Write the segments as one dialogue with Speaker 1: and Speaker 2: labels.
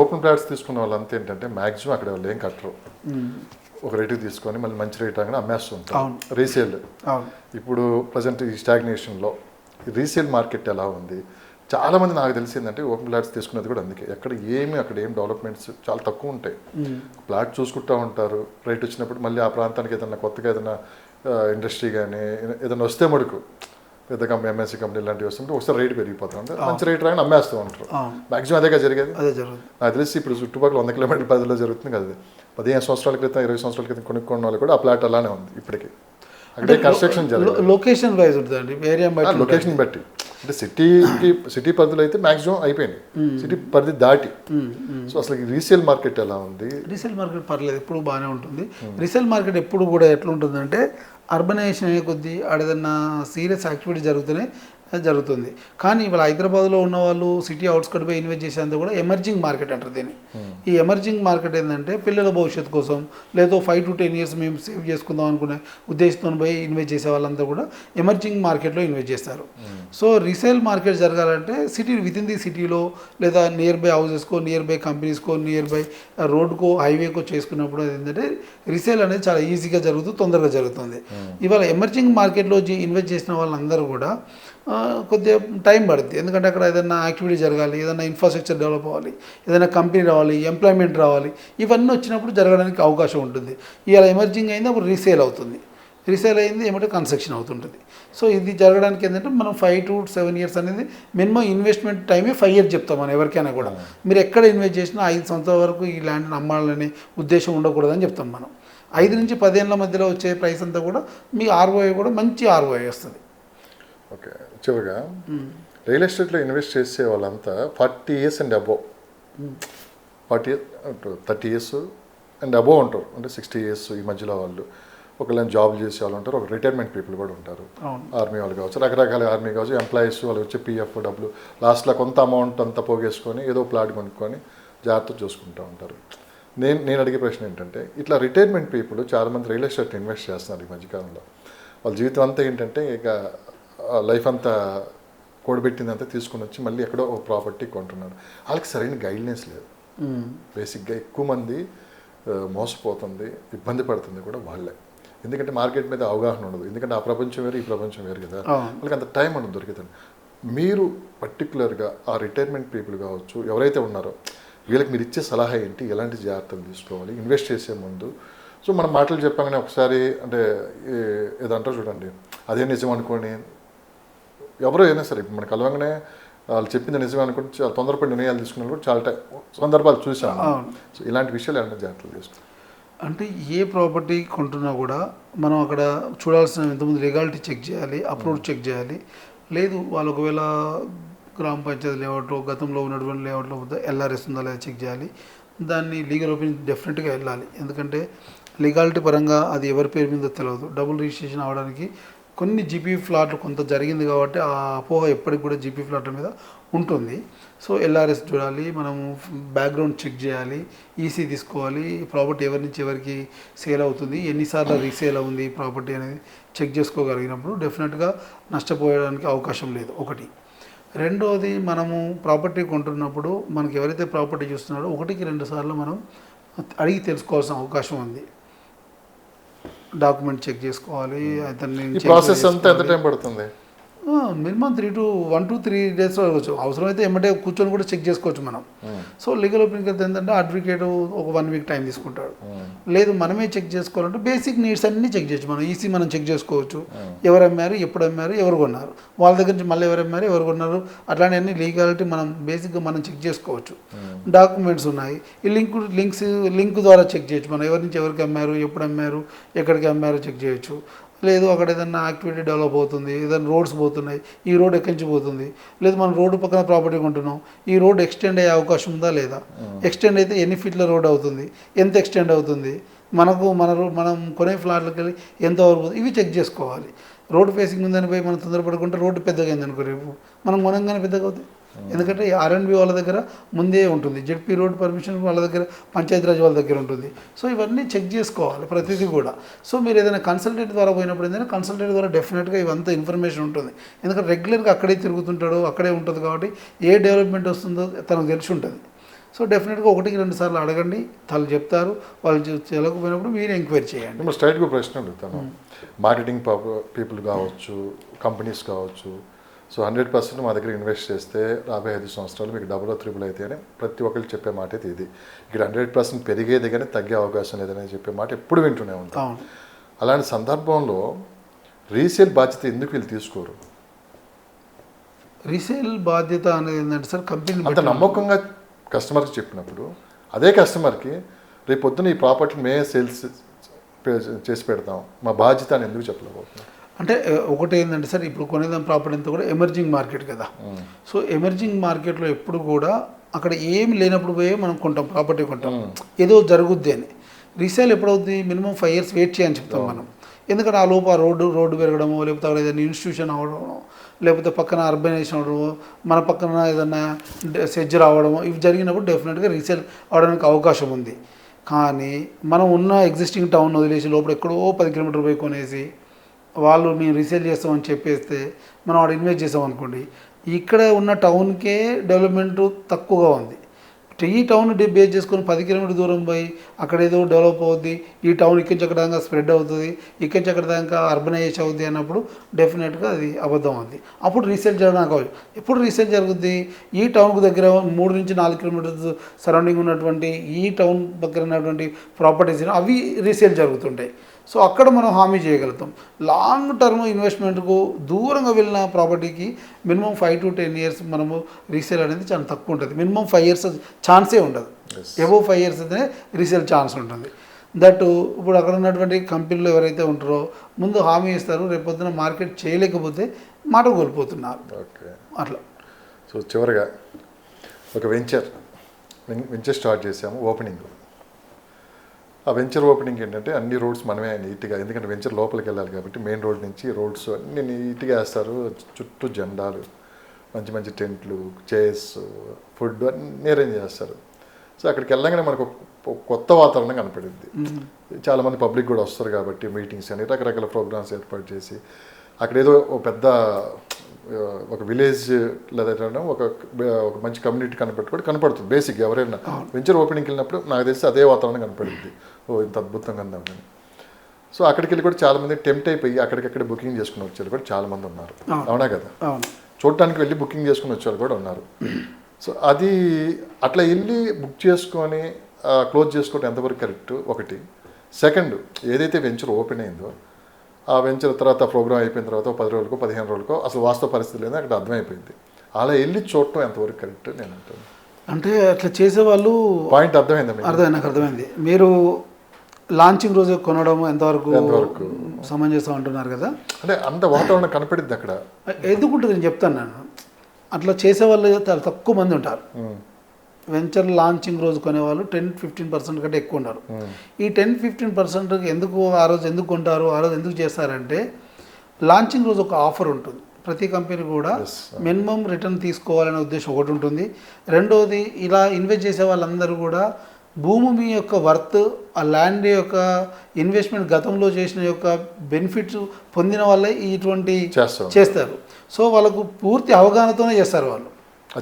Speaker 1: Open plots తీసుకున్న వాళ్ళంతా ఏంటంటే మ్యాక్సిమం అక్కడ వాళ్ళు ఏం కట్టరు, ఒక రేటుకి తీసుకొని మళ్ళీ మంచి రేట్ అనగానే అమ్మేస్తుంటారు రీసేల్. ఇప్పుడు ప్రజెంట్ ఈ స్టాగ్నేషన్లో రీసేల్ మార్కెట్ ఎలా ఉంది, చాలామంది నాకు తెలిసిందంటే ఓపెన్ ప్లాట్స్ తీసుకున్నది కూడా అందుకే. అక్కడ ఏం డెవలప్మెంట్స్ చాలా తక్కువ ఉంటాయి. ప్లాట్ చూసుకుంటూ ఉంటారు, రేట్ వచ్చినప్పుడు మళ్ళీ ఆ ప్రాంతానికి ఏదైనా కొత్తగా ఏదైనా ఇండస్ట్రీ కానీ ఏదైనా వస్తే మడుకు పెద్ద కంపెనీ ఎంఎస్సీ కంపెనీ ఇలాంటివి వస్తుంటే ఒకసారి రేటు పెరిగిపోతూ ఉంటారు, మంచి రేట్ రాగానే అమ్మేస్తూ ఉంటారు. మ్యాక్సిమం అదేగా జరిగేది. నాకు తెలిసి ఇప్పుడు చుట్టుపక్కల 100 కిలోమీటర్ల పరిధిలో జరుగుతుంది కదా. 15 సంవత్సరాల క్రితం 20 సంవత్సరాల క్రితం కొనుక్కున్న వాళ్ళు కూడా ఆ ప్లాట్ అలానే ఉంది ఇప్పటికీ. అక్కడే కన్స్ట్రక్షన్ జరుగుతుంది.
Speaker 2: లొకేషన్ వైజ్ ఉంటుందండి, ఏరియా బట్టి,
Speaker 1: లొకేషన్ బట్టి. అంటే సిటీ పరిధిలో అయితే మ్యాక్సిమం అయిపోయింది, సిటీ పరిధి దాటి. సో అసలు రీసేల్ మార్కెట్ ఎలా ఉంది?
Speaker 2: రీసేల్ మార్కెట్ పర్లేదు, ఎప్పుడు బాగానే ఉంటుంది. రీసేల్ మార్కెట్ ఎప్పుడు కూడా ఎట్లా ఉంటుందంటే అర్బనైజేషన్ అయ్యే కొద్దీ ఆడేదన్నా సీరియస్ యాక్టివిటీ జరుగుతుంది. కానీ ఇవాళ హైదరాబాద్లో ఉన్న వాళ్ళు సిటీ అవుట్స్కట్ పోయి ఇన్వెస్ట్ చేసేంత కూడా ఎమర్జింగ్ మార్కెట్ అంటారు దీన్ని. ఈ ఎమర్జింగ్ మార్కెట్ ఏంటంటే పిల్లల భవిష్యత్తు కోసం లేదా 5 to 10 years మేము సేవ్ చేసుకుందాం అనుకునే ఉద్దేశంతో పోయి ఇన్వెస్ట్ చేసే వాళ్ళంతా కూడా ఎమర్జింగ్ మార్కెట్లో ఇన్వెస్ట్ చేస్తారు. సో రీసేల్ మార్కెట్ జరగాలంటే వితిన్ ది సిటీలో లేదా నియర్ బై హౌసెస్కో, నియర్ బై కంపెనీస్కో, నియర్ బై రోడ్కో, హైవేకో చేసుకున్నప్పుడు ఏంటంటే రీసేల్ అనేది చాలా ఈజీగా జరుగుతుంది, తొందరగా జరుగుతుంది. ఇవాళ ఎమర్జింగ్ మార్కెట్లో ఇన్వెస్ట్ చేసిన వాళ్ళందరూ కూడా కొద్దిగా టైం పడుతుంది. ఎందుకంటే అక్కడ ఏదైనా యాక్టివిటీ జరగాలి, ఏదైనా ఇన్ఫ్రాస్ట్రక్చర్ డెవలప్ అవ్వాలి, ఏదైనా కంపెనీ రావాలి, ఎంప్లాయ్మెంట్ రావాలి, ఇవన్నీ వచ్చినప్పుడు జరగడానికి అవకాశం ఉంటుంది. ఇవాళ ఎమర్జింగ్ అయింది, అప్పుడు రీసేల్ అవుతుంది. రీసేల్ అయింది ఏమంటే కన్స్ట్రక్షన్ అవుతుంటుంది. సో ఇది జరగడానికి ఏంటంటే మనం 5 to 7 years అనేది మినిమం ఇన్వెస్ట్మెంట్ టైమే 5 years చెప్తాం మనం ఎవరికైనా కూడా. మీరు ఎక్కడ ఇన్వెస్ట్ చేసినా 5 సంవత్సరాల వరకు ఈ ల్యాండ్ని అమ్మాలనే ఉద్దేశం ఉండకూడదని చెప్తాం మనం. 5 నుంచి 10 ఏళ్ళ మధ్యలో వచ్చే ప్రైస్ అంతా కూడా మీ ROI కూడా మంచి ROI వస్తుంది.
Speaker 1: ఓకే, చివరిగా రియల్ ఎస్టేట్లో ఇన్వెస్ట్ చేసే వాళ్ళంతా 40 years and above, 30 years and above ఉంటారు. అంటే 60 years ఈ మధ్యలో వాళ్ళు ఒకళ్ళని జాబ్ చేసే వాళ్ళు ఉంటారు, ఒక రిటైర్మెంట్ పీపుల్ కూడా ఉంటారు. ఆర్మీ వాళ్ళు కావచ్చు, రకరకాల ఆర్మీ కావచ్చు, ఎంప్లాయీస్ వాళ్ళు వచ్చి PF డబ్బులు లాస్ట్లో కొంత అమౌంట్ అంతా పోగేసుకొని ఏదో ప్లాట్ కొనుక్కొని జాగ్రత్త చూసుకుంటూ ఉంటారు. నేను అడిగే ప్రశ్న ఏంటంటే, ఇట్లా రిటైర్మెంట్ పీపుల్ చాలామంది రియల్ ఎస్టేట్ ఇన్వెస్ట్ చేస్తున్నారు ఈ మధ్యకాలంలో. వాళ్ళ జీవితం అంతా ఏంటంటే ఇక లైఫ్ అంతా కూడబెట్టిందంతా తీసుకుని వచ్చి మళ్ళీ ఎక్కడో ఒక ప్రాపర్టీ కొంటున్నాడు. వాళ్ళకి సరైన గైడ్లైన్స్ లేదు. బేసిక్గా ఎక్కువ మంది మోసపోతుంది, ఇబ్బంది పడుతుంది కూడా వాళ్ళే. ఎందుకంటే మార్కెట్ మీద అవగాహన ఉండదు, ఎందుకంటే ఆ ప్రపంచం వేరు ఈ ప్రపంచం వేరు కదా, వాళ్ళకి అంత టైం అనేది దొరుకుతుంది. మీరు పర్టికులర్గా ఆ రిటైర్మెంట్ పీపుల్ కావచ్చు ఎవరైతే ఉన్నారో వీళ్ళకి మీరు ఇచ్చే సలహా ఏంటి, ఎలాంటి జాగ్రత్తలు తీసుకోవాలి ఇన్వెస్ట్ చేసే ముందు? సో మనం మాటలు చెప్పగానే ఒకసారి అంటే ఏదంటారు చూడండి, అదే నిజం అనుకోని ఎవరో అయినా సరే ఇప్పుడు మనకు కలవంగానే వాళ్ళు చెప్పింది నిజమే అనుకుంటే చాలా తొందరపడి నిర్ణయాలు తీసుకున్న కూడా చాలా సందర్భాలు చూసాము. సో ఇలాంటి విషయాలు ఏమైనా జాగ్రత్తలు తీసుకోవాలి.
Speaker 2: అంటే ఏ ప్రాపర్టీ కొంటున్నా కూడా మనం అక్కడ చూడాల్సిన ఎంతమంది లీగాలిటీ చెక్ చేయాలి, అప్రూవ్ చెక్ చేయాలి. లేదు వాళ్ళు ఒకవేళ గ్రామ పంచాయతీ లేఅవుట్లో గతంలో ఉన్నటువంటి లేఅవుట్లో LRS ఉందా లేదా చెక్ చేయాలి. దాన్ని లీగల్ ఒపీనియన్ డెఫినెట్గా వెళ్ళాలి. ఎందుకంటే లీగాలిటీ పరంగా అది ఎవరి పేరు మీద తెలియదు. డబుల్ రిజిస్ట్రేషన్ అవడానికి కొన్ని GP ఫ్లాట్లు కొంత జరిగింది కాబట్టి ఆ అపోహ ఎప్పటికి కూడా GP ఫ్లాట్ల మీద ఉంటుంది. సో LRS చూడాలి, మనము బ్యాక్గ్రౌండ్ చెక్ చేయాలి, EC తీసుకోవాలి, ప్రాపర్టీ ఎవరి నుంచి ఎవరికి సేల్ అవుతుంది, ఎన్నిసార్లు రీసేల్ అవుతుంది ప్రాపర్టీ అనేది చెక్ చేసుకోగలిగినప్పుడు డెఫినెట్గా నష్టపోయడానికి అవకాశం లేదు. ఒకటి. రెండోది, మనము ప్రాపర్టీ కొంటున్నప్పుడు మనకి ఎవరైతే ప్రాపర్టీ చూస్తున్నారో 1-2 సార్లు మనం అడిగి తెలుసుకోవాల్సిన అవకాశం ఉంది. డాక్యుమెంట్ చెక్ చేసుకోవాలి. అతన్ని
Speaker 1: ప్రాసెస్ అంతా ఎంత టైం పడుతుంది?
Speaker 2: మినిమం 1 to 3 days అవ్వచ్చు. అవసరమైతే ఎమ్మటే కూర్చొని కూడా చెక్ చేసుకోవచ్చు మనం. సో లీగల్ ఒపీనియన్ అయితే ఏంటంటే అడ్వకేట్ ఒక 1 week టైం తీసుకుంటాడు. లేదు మనమే చెక్ చేసుకోవాలంటే బేసిక్ నీడ్స్ అన్నీ చెక్ చేయొచ్చు మనం. EC మనం చెక్ చేసుకోవచ్చు, ఎవరు అమ్మారు, ఎప్పుడు అమ్మారు, ఎవరు కొన్నారు, వాళ్ళ దగ్గర నుంచి మళ్ళీ ఎవరు అమ్మారు, ఎవరు కొన్నారు, అట్లాంటివన్నీ లీగాలిటీ మనం బేసిక్గా మనం చెక్ చేసుకోవచ్చు. డాక్యుమెంట్స్ ఉన్నాయి, ఈ లింక్ ద్వారా చెక్ చేయొచ్చు మనం. ఎవరి నుంచి ఎవరికి అమ్మారు, ఎప్పుడు అమ్మారు, ఎక్కడికి అమ్మారు చెక్ చేయొచ్చు. లేదు అక్కడ ఏదైనా యాక్టివిటీ డెవలప్ అవుతుంది, ఏదైనా రోడ్స్ పోతున్నాయి, ఈ రోడ్ ఎక్కడి నుంచి పోతుంది, లేదు మనం రోడ్డు పక్కన ప్రాపర్టీ కొంటున్నాం, ఈ రోడ్ ఎక్స్టెండ్ అయ్యే అవకాశం ఉందా లేదా, ఎక్స్టెండ్ అయితే ఎన్ని ఫీట్ల రోడ్ అవుతుంది, ఎంత ఎక్స్టెండ్ అవుతుంది, మనం కొనే ఫ్లాట్లకి వెళ్ళి ఎంత వరకు, ఇవి చెక్ చేసుకోవాలి. రోడ్డు ఫేసింగ్ ఉందని పోయి మనం తొందరపడుకుంటే రోడ్డు పెద్దగా అయిందనుకో రేపు మనం కొనంగానే పెద్దగా అవుతుంది. ఎందుకంటే R&B వాళ్ళ దగ్గర ముందే ఉంటుంది, ZP రోడ్ పర్మిషన్ వాళ్ళ దగ్గర, పంచాయతీరాజ్ వాళ్ళ దగ్గర ఉంటుంది. సో ఇవన్నీ చెక్ చేసుకోవాలి ప్రతిదీ కూడా. సో మీరు ఏదైనా కన్సల్టెంట్ ద్వారా పోయినప్పుడు ఏంటంటే కన్సల్టెంట్ ద్వారా డెఫినెట్గా ఇవంతా ఇన్ఫర్మేషన్ ఉంటుంది. ఎందుకంటే రెగ్యులర్గా అక్కడే తిరుగుతుంటాడు, అక్కడే ఉంటుంది కాబట్టి ఏ డెవలప్మెంట్ వస్తుందో తనకు తెలిసి ఉంటుంది. సో డెఫినెట్గా 1-2 సార్లు అడగండి, వాళ్ళు చెప్తారు. వాళ్ళు చేయలేకపోయినప్పుడు మీరు ఎంక్వైరీ చేయండి.
Speaker 1: ఇప్పుడు స్ట్రైట్గా ప్రశ్న అడుగుతాను. మార్కెటింగ్ పీపుల్ కావచ్చు, కంపెనీస్ కావచ్చు, సో 100% మా దగ్గర ఇన్వెస్ట్ చేస్తే రాబోయే 5 సంవత్సరాలు మీకు డబుల్ త్రిబుల్ అయితే అని ప్రతి ఒక్కరికి చెప్పే మాట అయితే ఇది. ఇక్కడ 100% పెరిగేది కానీ తగ్గే అవకాశం లేదని చెప్పే మాట ఎప్పుడు వింటూనే ఉంటాం. అలాంటి సందర్భంలో రీసేల్ బాధ్యత ఎందుకు వీళ్ళు తీసుకోరు?
Speaker 2: రీసేల్ బాధ్యత అనేది ఏంటంటే సార్, కంపెనీ
Speaker 1: అంత నమ్మకంగా కస్టమర్కి చెప్పినప్పుడు అదే కస్టమర్కి రేపు పొద్దున ఈ ప్రాపర్టీని మేమే సేల్స్ చేసి పెడతాం, మా బాధ్యత అని ఎందుకు చెప్పలేకపోతున్నాం?
Speaker 2: అంటే ఒకటి ఏంటంటే సార్, ఇప్పుడు కొనేదాం ప్రాపర్టీ అంతా కూడా ఎమర్జింగ్ మార్కెట్ కదా. సో ఎమర్జింగ్ మార్కెట్లో ఎప్పుడు కూడా అక్కడ ఏమి లేనప్పుడు పోయి మనం కొంటాం, ప్రాపర్టీ కొంటాం, ఏదో జరుగుద్ది అని. రీసేల్ ఎప్పుడవుద్ది? మినిమం 5 years వెయిట్ చేయని చెప్తాం మనం. ఎందుకంటే ఆ లోపు ఆ రోడ్డు పెరగడమో, లేకపోతే అక్కడ ఏదైనా ఇన్స్టిట్యూషన్ అవ్వడమో, లేకపోతే పక్కన అర్బనైజేషన్ అవ్వడమో, మన పక్కన ఏదైనా సెజ్ రావడమో, ఇవి జరిగినప్పుడు డెఫినెట్గా రీసేల్ అవడానికి అవకాశం ఉంది. కానీ మనం ఉన్న ఎగ్జిస్టింగ్ టౌన్ వదిలేసి లోపల ఎక్కడో 10 kilometers పోయి కొనేసి వాళ్ళు మేము రీసేల్ చేస్తామని చెప్పేస్తే మనం ఆడ ఇన్వెస్ట్ చేసాం అనుకోండి, ఇక్కడ ఉన్న టౌన్కే డెవలప్మెంట్ తక్కువగా ఉంది. ఈ టౌన్ బేస్ చేసుకొని 10 kilometers దూరం పోయి అక్కడ ఏదో డెవలప్ అవుద్ది, ఈ టౌన్ ఇక్కడి నుంచి అక్కడ దాకా స్ప్రెడ్ అవుతుంది, ఇక్కడి నుంచి అక్కడ దాకా అర్బనైజేషన్ అవుద్ది అన్నప్పుడు డెఫినెట్గా అది అబద్ధం అవుద్ది. అప్పుడు రీసేల్ జరగడానికి అవ్వదు. ఎప్పుడు రీసేల్ జరుగుద్ది? ఈ టౌన్కు దగ్గర 3-4 kilometers సరౌండింగ్ ఉన్నటువంటి ఈ టౌన్ దగ్గర ఉన్నటువంటి ప్రాపర్టీస్ అవి రీసేల్ జరుగుతుంటాయి. సో అక్కడ మనం హామీ చేయగలుగుతాం. లాంగ్ టర్మ్ ఇన్వెస్ట్మెంట్కు దూరంగా వెళ్ళిన ప్రాపర్టీకి మినిమం 5 to 10 years మనము రీసేల్ అనేది చాలా తక్కువ ఉంటుంది. మినిమం 5 years ఛాన్సే ఉండదు. అబోవ్ 5 years అయితే రీసేల్ ఛాన్స్ ఉంటుంది. దట్ ఇప్పుడు అక్కడ ఉన్నటువంటి కంపెనీలు ఎవరైతే ఉంటారో ముందు హామీ ఇస్తారు, రేపొద్దున మార్కెట్ చేయలేకపోతే మాట కోల్పోతున్నారు.
Speaker 1: ఓకే,
Speaker 2: అట్లా.
Speaker 1: సో చివరిగా ఒక వెంచర్ స్టార్ట్ చేసాము, ఓపెనింగ్. ఆ వెంచర్ ఓపెనింగ్ ఏంటంటే అన్ని రోడ్స్ మనమే నీట్గా, ఎందుకంటే వెంచర్ లోపలికి వెళ్ళాలి కాబట్టి మెయిన్ రోడ్ నుంచి రోడ్స్ అన్నీ నీట్గా వేస్తారు. చుట్టూ జెండాలు, మంచి మంచి టెంట్లు, చైర్స్, ఫుడ్ అన్నీ అరేంజ్ చేస్తారు. సో అక్కడికి వెళ్ళగానే మనకు కొత్త వాతావరణం కనపడింది. చాలామంది పబ్లిక్ కూడా వస్తారు కాబట్టి మీటింగ్స్ అని రకరకాల ప్రోగ్రామ్స్ ఏర్పాటు చేసి అక్కడ ఏదో పెద్ద ఒక విలేజ్ లేదా ఒక మంచి కమ్యూనిటీ కనపడుతుంది. బేసిక్ ఎవరైనా వెంచర్ ఓపెనింగ్కి వెళ్ళినప్పుడు నాకు తెలిసి అదే వాతావరణం కనపడింది. ఓ ఇంత అద్భుతంగా ఉందని. సో అక్కడికి వెళ్ళి కూడా చాలామంది టెంప్ట్ అయిపోయి అక్కడికక్కడ బుకింగ్ చేసుకుని వచ్చేవాళ్ళు కూడా చాలామంది ఉన్నారు. అవునా కదా? చూడటానికి వెళ్ళి బుకింగ్ చేసుకుని వచ్చేవాళ్ళు కూడా ఉన్నారు. సో అది అట్లా వెళ్ళి బుక్ చేసుకొని క్లోజ్ చేసుకోవడం ఎంతవరకు కరెక్ట్? ఒకటి. సెకండ్, ఏదైతే వెంచర్ ఓపెన్ అయిందో ఆ వెంచర్ తర్వాత ప్రోగ్రామ్ అయిపోయిన తర్వాత 10 రోజులకో 15 రోజులకో అసలు వాస్తవ పరిస్థితి లేదని అక్కడ అర్థమైపోయింది. అలా వెళ్ళి చూడటం ఎంతవరకు కరెక్ట్ నేను అంటాను.
Speaker 2: అంటే అట్లా చేసేవాళ్ళు
Speaker 1: పాయింట్ అర్థమైంది.
Speaker 2: నాకు అర్థమైంది. మీరు లాంచింగ్ రోజు కొనడం ఎంతవరకు సమంజసం అంటున్నారు కదా.
Speaker 1: అంటే అంత వాతావరణం కనపడింది అక్కడ.
Speaker 2: ఎందుకుంటుంది నేను చెప్తాను. అట్లా చేసేవాళ్ళు చాలా తక్కువ మంది ఉంటారు. వెంచర్ లాంచింగ్ రోజు కొనేవాళ్ళు 10-15% కంటే ఎక్కువ ఉన్నారు. ఈ 10-15% ఎందుకు ఆ రోజు ఎందుకు కొంటారు, ఆ రోజు ఎందుకు చేస్తారంటే లాంచింగ్ రోజు ఒక ఆఫర్ ఉంటుంది. ప్రతి కంపెనీ కూడా మినిమం రిటర్న్ తీసుకోవాలనే ఉద్దేశం ఒకటి ఉంటుంది. రెండోది, ఇలా ఇన్వెస్ట్ చేసే వాళ్ళందరూ కూడా భూమి యొక్క వర్త్, ఆ ల్యాండ్ యొక్క ఇన్వెస్ట్మెంట్ గతంలో చేసిన యొక్క బెనిఫిట్స్ పొందిన వాళ్ళే ఇటువంటి చేస్తారు. సో వాళ్ళకు పూర్తి అవగాహనతోనే చేస్తారు వాళ్ళు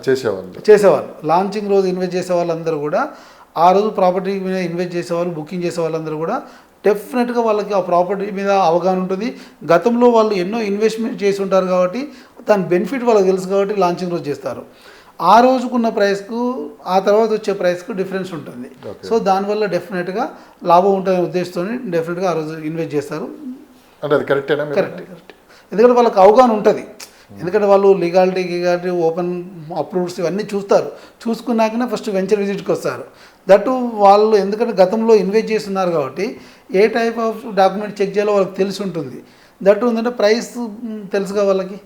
Speaker 2: చేసేవాళ్ళు. లాంచింగ్ రోజు ఇన్వెస్ట్ చేసే వాళ్ళందరూ కూడా ఆ రోజు ప్రాపర్టీ మీద ఇన్వెస్ట్ చేసేవాళ్ళు, బుకింగ్ చేసే వాళ్ళందరూ కూడా డెఫినెట్గా వాళ్ళకి ఆ ప్రాపర్టీ మీద అవగాహన ఉంటుంది. గతంలో వాళ్ళు ఎన్నో ఇన్వెస్ట్మెంట్ చేసి ఉంటారు కాబట్టి దాని బెనిఫిట్ వాళ్ళకి తెలుసు కాబట్టి లాంచింగ్ రోజు చేస్తారు. ఆ రోజుకున్న ప్రైస్కు ఆ తర్వాత వచ్చే ప్రైస్కు డిఫరెన్స్ ఉంటుంది. సో దానివల్ల డెఫినెట్గా లాభం ఉంటుందనే ఉద్దేశంతో డెఫినెట్గా ఆ రోజు ఇన్వెస్ట్ చేస్తారు. కరెక్ట్. ఎందుకంటే వాళ్ళకి అవగాహన ఉంటుంది. ఎందుకంటే వాళ్ళు లీగాలిటీ ఓపెన్ అప్రూవ్స్ ఇవన్నీ చూసుకున్నాకనే ఫస్ట్ వెంచర్ విజిట్కి వస్తారు. దట్టు వాళ్ళు ఎందుకంటే గతంలో ఇన్వెస్ట్ చేస్తున్నారు కాబట్టి ఏ టైప్ ఆఫ్ డాక్యుమెంట్ చెక్ చేయాలో వాళ్ళకి తెలిసి ఉంటుంది. దట్టు ఉందంటే ప్రైస్ తెలుసుగా వాళ్ళకి.